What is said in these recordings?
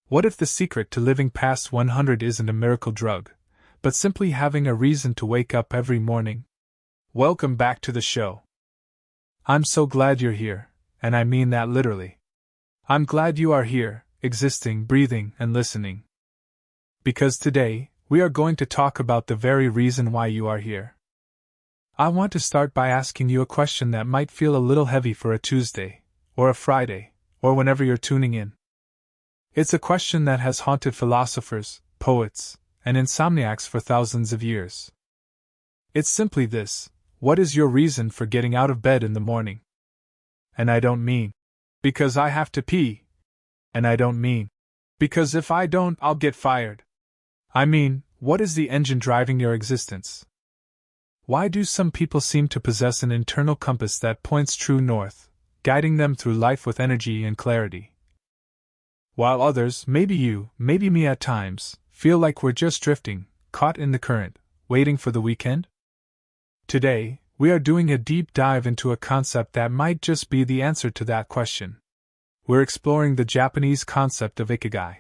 What if the secret to living past 100 isn't a miracle drug, but simply having a reason to wake up every morning? Welcome back to the show. I'm so glad you're here, and I mean that literally. I'm glad you are here, existing, breathing, and listening. Because today, we are going to talk about the very reason why you are here. I want to start by asking you a question that might feel a little heavy for a Tuesday, or a Friday, or whenever you're tuning in. It's a question that has haunted philosophers, poets, and insomniacs for thousands of years. It's simply this: what is your reason for getting out of bed in the morning? And I don't mean, because I have to pee. And I don't mean, because if I don't, I'll get fired. I mean, what is the engine driving your existence? Why do some people seem to possess an internal compass that points true north, guiding them through life with energy and clarity? While others, maybe you, maybe me at times, feel like we're just drifting, caught in the current, waiting for the weekend? Today, we are doing a deep dive into a concept that might just be the answer to that question. We're exploring the Japanese concept of Ikigai.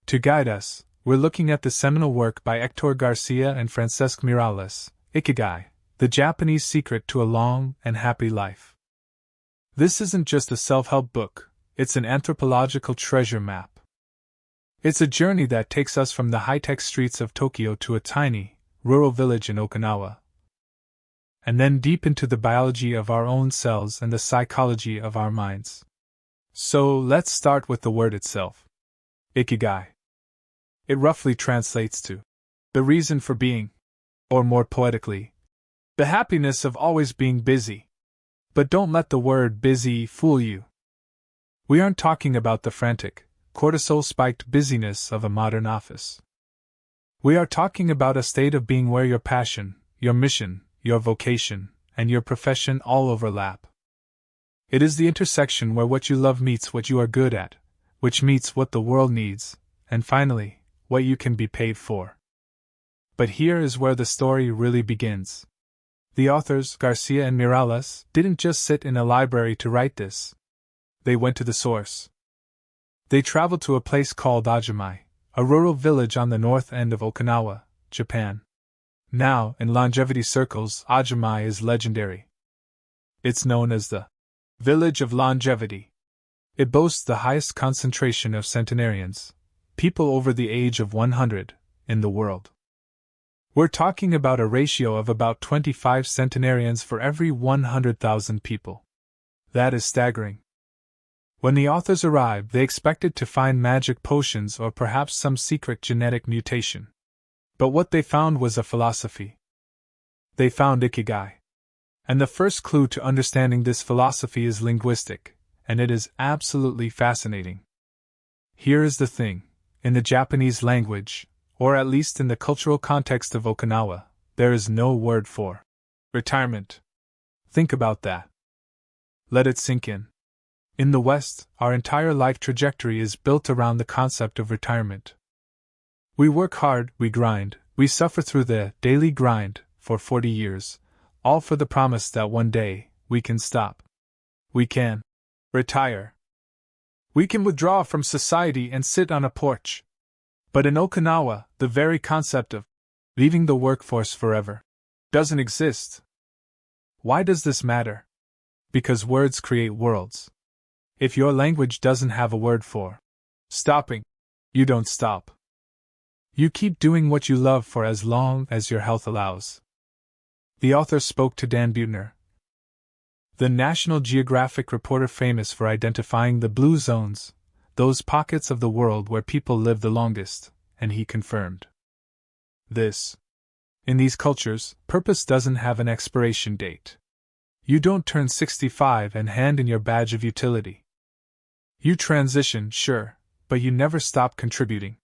To guide us, we're looking at the seminal work by Hector Garcia and Francesc Miralles, Ikigai, the Japanese secret to a long and happy life. This isn't just a self-help book, it's an anthropological treasure map. It's a journey that takes us from the high-tech streets of Tokyo to a tiny, rural village in Okinawa, and then deep into the biology of our own cells and the psychology of our minds. So, let's start with the word itself. Ikigai. It roughly translates to the reason for being, or more poetically, the happiness of always being busy. But don't let the word busy fool you. We aren't talking about the frantic, cortisol-spiked busyness of a modern office. We are talking about a state of being where your passion, your mission, your vocation, and your profession all overlap. It is the intersection where what you love meets what you are good at, which meets what the world needs, and finally, what you can be paid for. But here is where the story really begins. The authors, Garcia and Miralles, didn't just sit in a library to write this. They went to the source. They traveled to a place called Ogimi, a rural village on the north end of Okinawa, Japan. Now, in longevity circles, Ogimi is legendary. It's known as the Village of Longevity. It boasts the highest concentration of centenarians, people over the age of 100, in the world. We're talking about a ratio of about 25 centenarians for every 100,000 people. That is staggering. When the authors arrived, they expected to find magic potions or perhaps some secret genetic mutation. But what they found was a philosophy. They found Ikigai. And the first clue to understanding this philosophy is linguistic, and it is absolutely fascinating. Here is the thing: in the Japanese language, or at least in the cultural context of Okinawa, there is no word for retirement. Think about that. Let it sink in. In the West, our entire life trajectory is built around the concept of retirement. We work hard, we grind, we suffer through the daily grind for 40 years, all for the promise that one day we can stop. We can retire. We can withdraw from society and sit on a porch. But in Okinawa, the very concept of leaving the workforce forever doesn't exist. Why does this matter? Because words create worlds. If your language doesn't have a word for stopping, you don't stop. You keep doing what you love for as long as your health allows. The author spoke to Dan Buettner, the National Geographic reporter famous for identifying the blue zones, those pockets of the world where people live the longest, and he confirmed this. In these cultures, purpose doesn't have an expiration date. You don't turn 65 and hand in your badge of utility. You transition, sure, but you never stop contributing.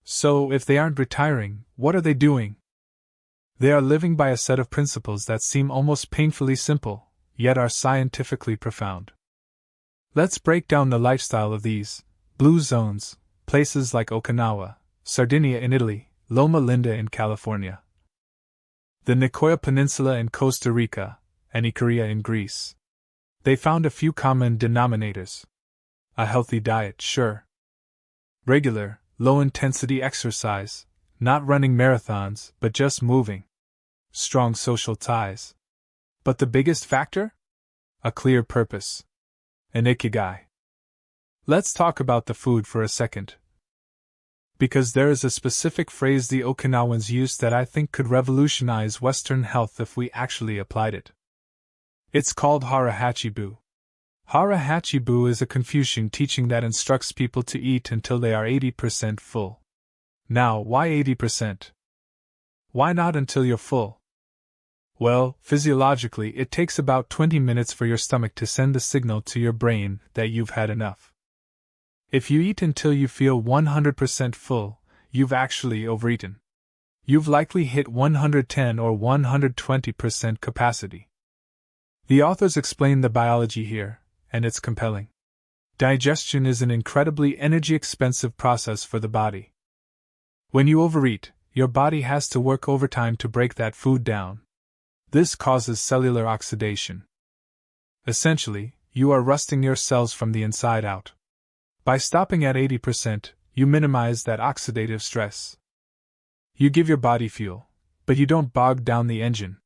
So, if they aren't retiring, what are they doing? They are living by a set of principles that seem almost painfully simple, yet are scientifically profound. Let's break down the lifestyle of these blue zones, places like Okinawa, Sardinia in Italy, Loma Linda in California, the Nicoya Peninsula in Costa Rica, and Icaria in Greece. They found a few common denominators. A healthy diet, sure. Regular, low-intensity exercise, not running marathons, but just moving. Strong social ties. But the biggest factor? A clear purpose. An Ikigai. Let's talk about the food for a second. Because there is a specific phrase the Okinawans used that I think could revolutionize Western health if we actually applied it. It's called Hara Hachi Bu. Hara Hachi Bu is a Confucian teaching that instructs people to eat until they are 80% full. Now, why 80%? Why not until you're full? Well, physiologically, it takes about 20 minutes for your stomach to send the signal to your brain that you've had enough. If you eat until you feel 100% full, you've actually overeaten. You've likely hit 110 or 120% capacity. The authors explain the biology here, and it's compelling. Digestion is an incredibly energy-expensive process for the body. When you overeat, your body has to work overtime to break that food down. This causes cellular oxidation. Essentially, you are rusting your cells from the inside out. By stopping at 80%, you minimize that oxidative stress. You give your body fuel, but you don't bog down the engine.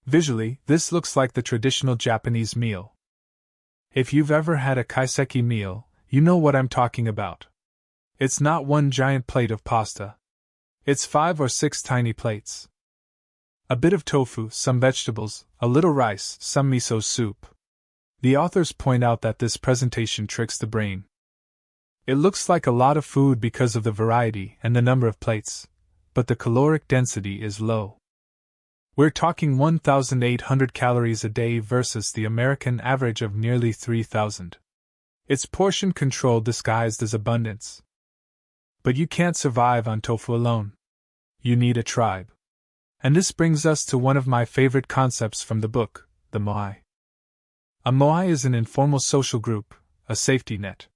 Visually, this looks like the traditional Japanese meal. If you've ever had a kaiseki meal, you know what I'm talking about. It's not one giant plate of pasta. It's 5 or 6 tiny plates. A bit of tofu, some vegetables, a little rice, some miso soup. The authors point out that this presentation tricks the brain. It looks like a lot of food because of the variety and the number of plates, but the caloric density is low. We're talking 1,800 calories a day versus the American average of nearly 3,000. It's portion control disguised as abundance. But you can't survive on tofu alone. You need a tribe. And this brings us to one of my favorite concepts from the book, the Moai. A Moai is an informal social group, a safety net.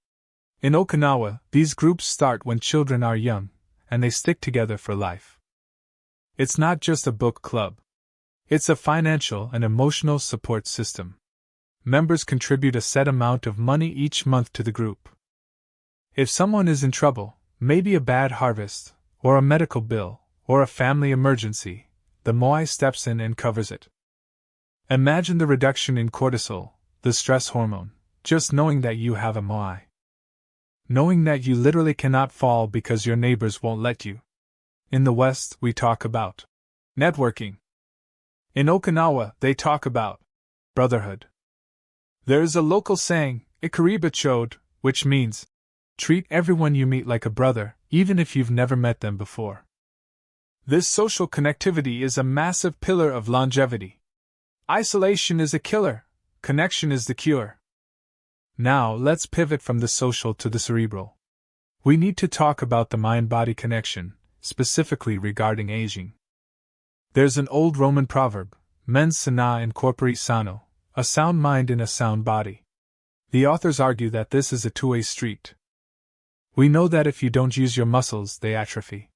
In Okinawa, these groups start when children are young, and they stick together for life. It's not just a book club. It's a financial and emotional support system. Members contribute a set amount of money each month to the group. If someone is in trouble, maybe a bad harvest, or a medical bill, or a family emergency, the Moai steps in and covers it. Imagine the reduction in cortisol, the stress hormone, just knowing that you have a Moai. Knowing that you literally cannot fall because your neighbors won't let you. In the West, we talk about networking. In Okinawa, they talk about brotherhood. There is a local saying, Ikariba chode, which means, treat everyone you meet like a brother, even if you've never met them before. This social connectivity is a massive pillar of longevity. Isolation is a killer, connection is the cure. Now, let's pivot from the social to the cerebral. We need to talk about the mind-body connection, specifically regarding aging. There's an old Roman proverb, mens sana in corpore sano, a sound mind in a sound body. The authors argue that this is a two-way street. We know that if you don't use your muscles, they atrophy.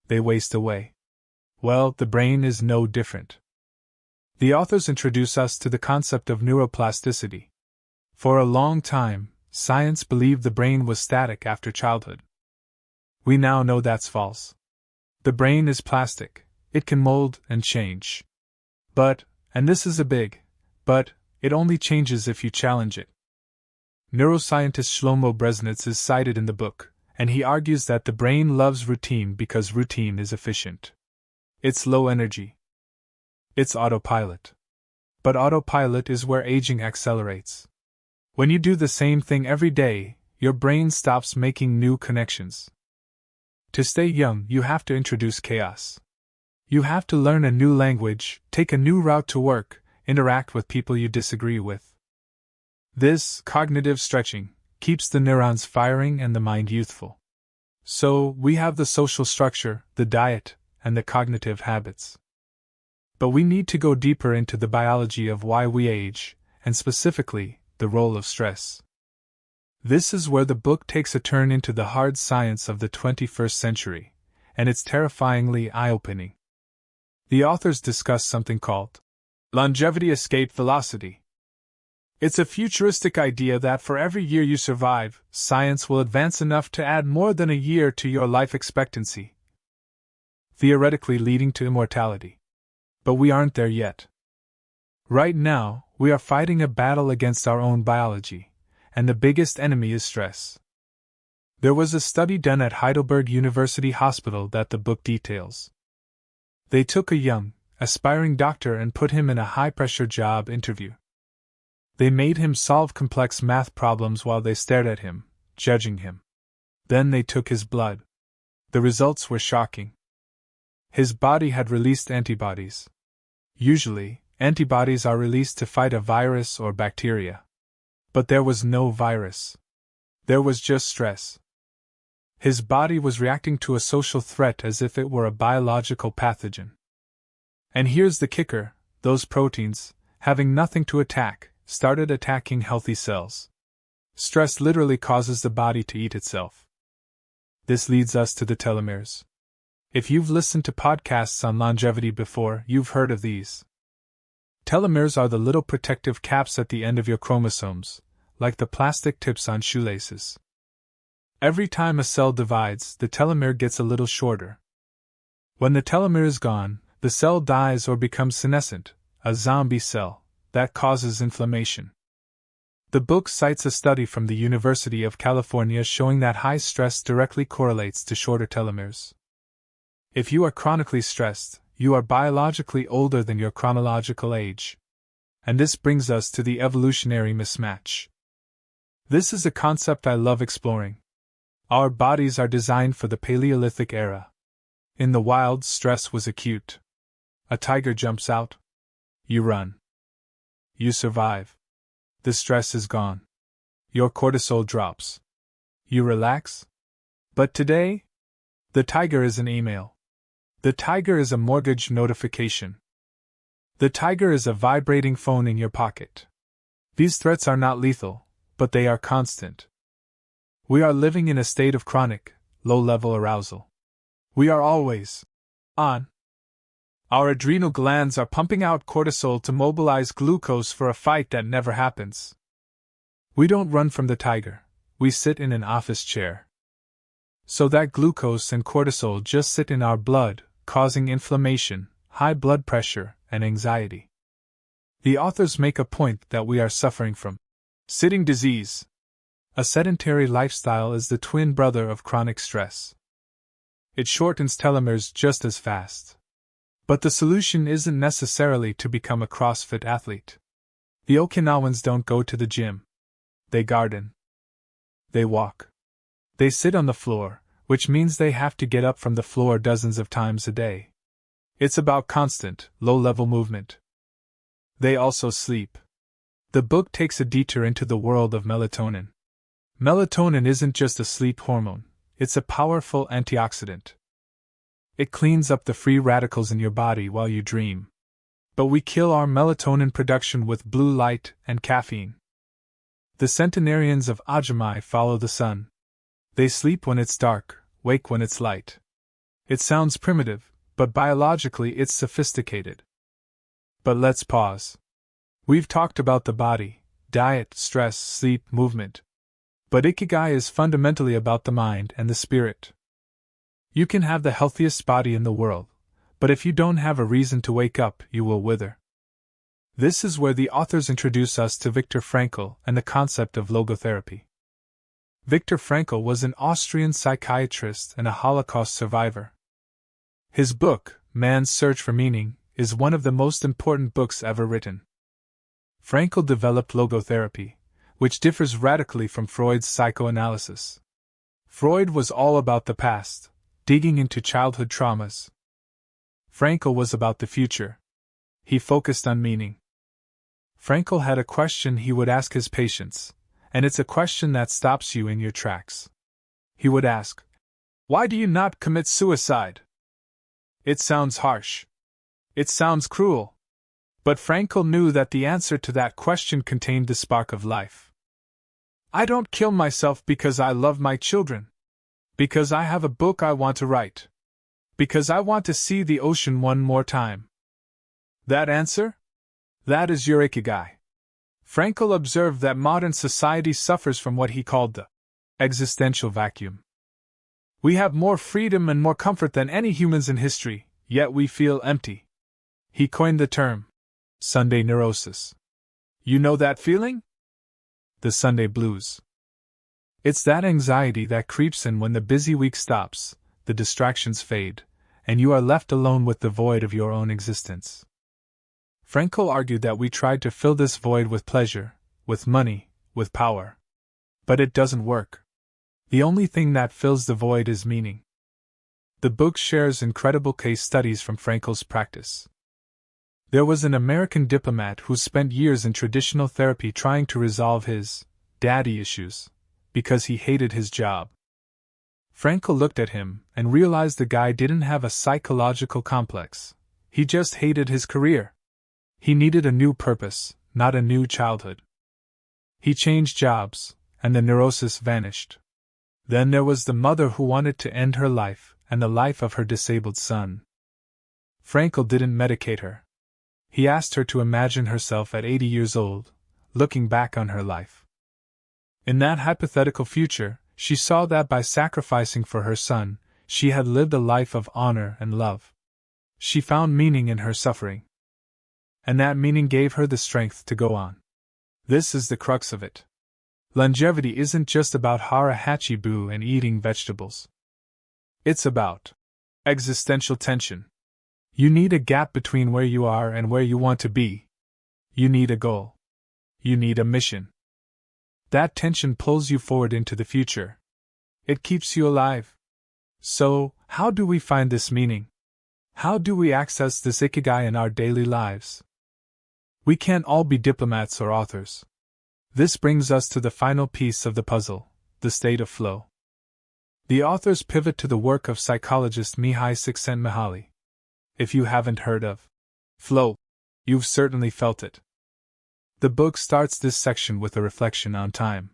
They waste away. Well, the brain is no different. The authors introduce us to the concept of neuroplasticity. For a long time, science believed the brain was static after childhood. We now know that's false. The brain is plastic, it can mold and change. But, and this is a big but, it only changes if you challenge it. Neuroscientist Shlomo Bresnitz is cited in the book, and he argues that the brain loves routine because routine is efficient. It's low energy. It's autopilot. But autopilot is where aging accelerates. When you do the same thing every day, your brain stops making new connections. To stay young, you have to introduce chaos. You have to learn a new language, take a new route to work, interact with people you disagree with. This cognitive stretching keeps the neurons firing and the mind youthful. So, we have the social structure, the diet, and the cognitive habits. But we need to go deeper into the biology of why we age, and specifically, the role of stress. This is where the book takes a turn into the hard science of the 21st century, and it's terrifyingly eye-opening. The authors discuss something called longevity escape velocity. It's a futuristic idea that for every year you survive, science will advance enough to add more than a year to your life expectancy, theoretically leading to immortality. But we aren't there yet. Right now, we are fighting a battle against our own biology, and the biggest enemy is stress. There was a study done at Heidelberg University Hospital that the book details. They took a young, aspiring doctor and put him in a high-pressure job interview. They made him solve complex math problems while they stared at him, judging him. Then they took his blood. The results were shocking. His body had released antibodies. Usually, antibodies are released to fight a virus or bacteria. But there was no virus. There was just stress. His body was reacting to a social threat as if it were a biological pathogen. And here's the kicker: those proteins, having nothing to attack, started attacking healthy cells. Stress literally causes the body to eat itself. This leads us to the telomeres. If you've listened to podcasts on longevity before, you've heard of these. Telomeres are the little protective caps at the end of your chromosomes, like the plastic tips on shoelaces. Every time a cell divides, the telomere gets a little shorter. When the telomere is gone, the cell dies or becomes senescent, a zombie cell. That causes inflammation. The book cites a study from the University of California showing that high stress directly correlates to shorter telomeres. If you are chronically stressed, you are biologically older than your chronological age. And this brings us to the evolutionary mismatch. This is a concept I love exploring. Our bodies are designed for the Paleolithic era. In the wild, stress was acute. A tiger jumps out. You run. You survive. The stress is gone. Your cortisol drops. You relax. But today, the tiger is an email. The tiger is a mortgage notification. The tiger is a vibrating phone in your pocket. These threats are not lethal, but they are constant. We are living in a state of chronic, low-level arousal. We are always on. Our adrenal glands are pumping out cortisol to mobilize glucose for a fight that never happens. We don't run from the tiger, we sit in an office chair. So that glucose and cortisol just sit in our blood, causing inflammation, high blood pressure, and anxiety. The authors make a point that we are suffering from sitting disease. A sedentary lifestyle is the twin brother of chronic stress. It shortens telomeres just as fast. But the solution isn't necessarily to become a CrossFit athlete. The Okinawans don't go to the gym. They garden. They walk. They sit on the floor, which means they have to get up from the floor dozens of times a day. It's about constant, low-level movement. They also sleep. The book takes a detour into the world of melatonin. Melatonin isn't just a sleep hormone, it's a powerful antioxidant. It cleans up the free radicals in your body while you dream. But we kill our melatonin production with blue light and caffeine. The centenarians of Ogimi follow the sun. They sleep when it's dark, wake when it's light. It sounds primitive, but biologically it's sophisticated. But let's pause. We've talked about the body, diet, stress, sleep, movement. But Ikigai is fundamentally about the mind and the spirit. You can have the healthiest body in the world, but if you don't have a reason to wake up, you will wither. This is where the authors introduce us to Viktor Frankl and the concept of logotherapy. Viktor Frankl was an Austrian psychiatrist and a Holocaust survivor. His book, Man's Search for Meaning, is one of the most important books ever written. Frankl developed logotherapy, which differs radically from Freud's psychoanalysis. Freud was all about the past, digging into childhood traumas. Frankl was about the future. He focused on meaning. Frankl had a question he would ask his patients, and it's a question that stops you in your tracks. He would ask, "Why do you not commit suicide?" It sounds harsh. It sounds cruel. But Frankl knew that the answer to that question contained the spark of life. I don't kill myself because I love my children. Because I have a book I want to write. Because I want to see the ocean one more time. That answer? That is your Ikigai. Frankl observed that modern society suffers from what he called the existential vacuum. We have more freedom and more comfort than any humans in history, yet we feel empty. He coined the term Sunday neurosis. You know that feeling? The Sunday blues. It's that anxiety that creeps in when the busy week stops, the distractions fade, and you are left alone with the void of your own existence. Frankl argued that we tried to fill this void with pleasure, with money, with power. But it doesn't work. The only thing that fills the void is meaning. The book shares incredible case studies from Frankl's practice. There was an American diplomat who spent years in traditional therapy trying to resolve his daddy issues, because he hated his job. Frankl looked at him and realized the guy didn't have a psychological complex. He just hated his career. He needed a new purpose, not a new childhood. He changed jobs, and the neurosis vanished. Then there was the mother who wanted to end her life and the life of her disabled son. Frankl didn't medicate her. He asked her to imagine herself at 80 years old, looking back on her life. In that hypothetical future, she saw that by sacrificing for her son, she had lived a life of honor and love. She found meaning in her suffering. And that meaning gave her the strength to go on. This is the crux of it. Longevity isn't just about Hara Hachi Bu and eating vegetables. It's about existential tension. You need a gap between where you are and where you want to be. You need a goal. You need a mission. That tension pulls you forward into the future. It keeps you alive. So, how do we find this meaning? How do we access this Ikigai in our daily lives? We can't all be diplomats or authors. This brings us to the final piece of the puzzle, the state of flow. The authors pivot to the work of psychologist Moai Csikszentmihalyi. If you haven't heard of flow, you've certainly felt it. The book starts this section with a reflection on time.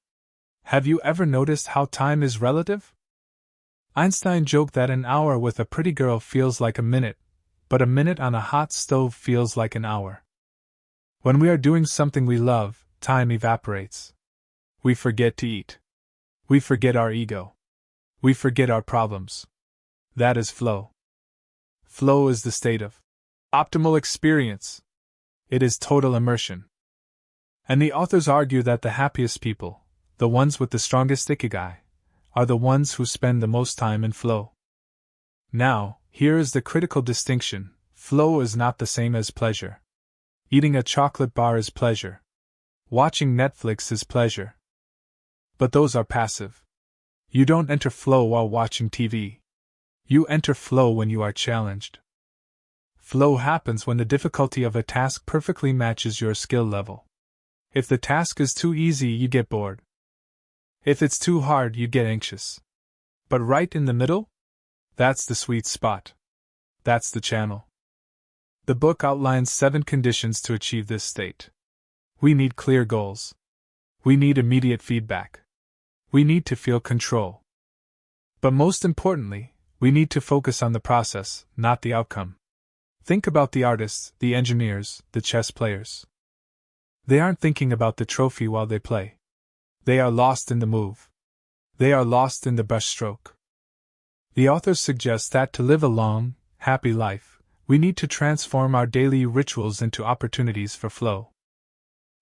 Have you ever noticed how time is relative? Einstein joked that an hour with a pretty girl feels like a minute, but a minute on a hot stove feels like an hour. When we are doing something we love, time evaporates. We forget to eat. We forget our ego. We forget our problems. That is flow. Flow is the state of optimal experience. It is total immersion. And the authors argue that the happiest people, the ones with the strongest Ikigai, are the ones who spend the most time in flow. Now, here is the critical distinction: flow is not the same as pleasure. Eating a chocolate bar is pleasure. Watching Netflix is pleasure. But those are passive. You don't enter flow while watching TV. You enter flow when you are challenged. Flow happens when the difficulty of a task perfectly matches your skill level. If the task is too easy, you get bored. If it's too hard, you get anxious. But right in the middle? That's the sweet spot. That's the channel. The book outlines 7 conditions to achieve this state. We need clear goals. We need immediate feedback. We need to feel control. But most importantly, we need to focus on the process, not the outcome. Think about the artists, the engineers, the chess players. They aren't thinking about the trophy while they play. They are lost in the move. They are lost in the brushstroke. The authors suggest that to live a long, happy life, we need to transform our daily rituals into opportunities for flow.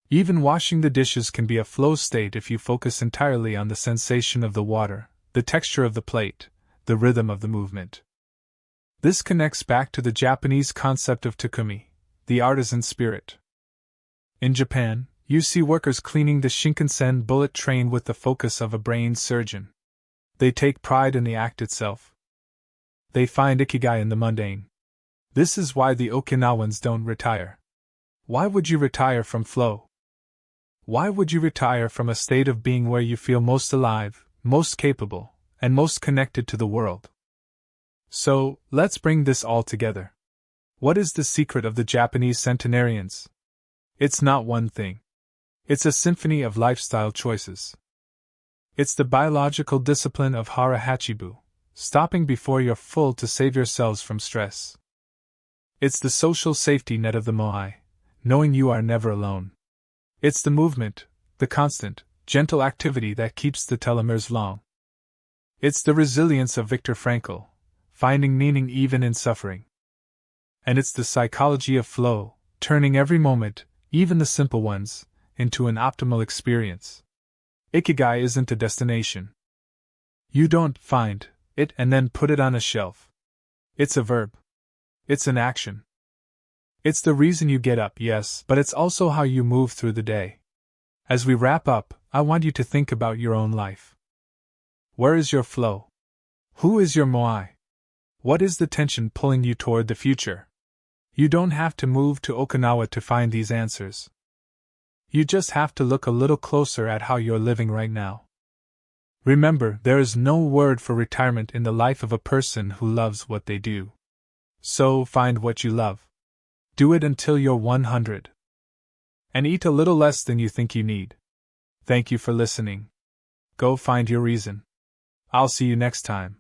Even washing the dishes can be a flow state if you focus entirely on the sensation of the water, the texture of the plate, the rhythm of the movement. This connects back to the Japanese concept of takumi, the artisan spirit. In Japan, you see workers cleaning the Shinkansen bullet train with the focus of a brain surgeon. They take pride in the act itself. They find Ikigai in the mundane. This is why the Okinawans don't retire. Why would you retire from flow? Why would you retire from a state of being where you feel most alive, most capable, and most connected to the world? So, let's bring this all together. What is the secret of the Japanese centenarians? It's not one thing. It's a symphony of lifestyle choices. It's the biological discipline of Hara Hachi Bu, stopping before you're full to save yourselves from stress. It's the social safety net of the Moai, knowing you are never alone. It's the movement, the constant, gentle activity that keeps the telomeres long. It's the resilience of Viktor Frankl, finding meaning even in suffering. And it's the psychology of flow, turning every moment, even the simple ones, into an optimal experience. Ikigai isn't a destination. You don't find it and then put it on a shelf. It's a verb. It's an action. It's the reason you get up, yes, but it's also how you move through the day. As we wrap up, I want you to think about your own life. Where is your flow? Who is your Moai? What is the tension pulling you toward the future? You don't have to move to Okinawa to find these answers. You just have to look a little closer at how you're living right now. Remember, there is no word for retirement in the life of a person who loves what they do. So, find what you love. Do it until you're 100. And eat a little less than you think you need. Thank you for listening. Go find your reason. I'll see you next time.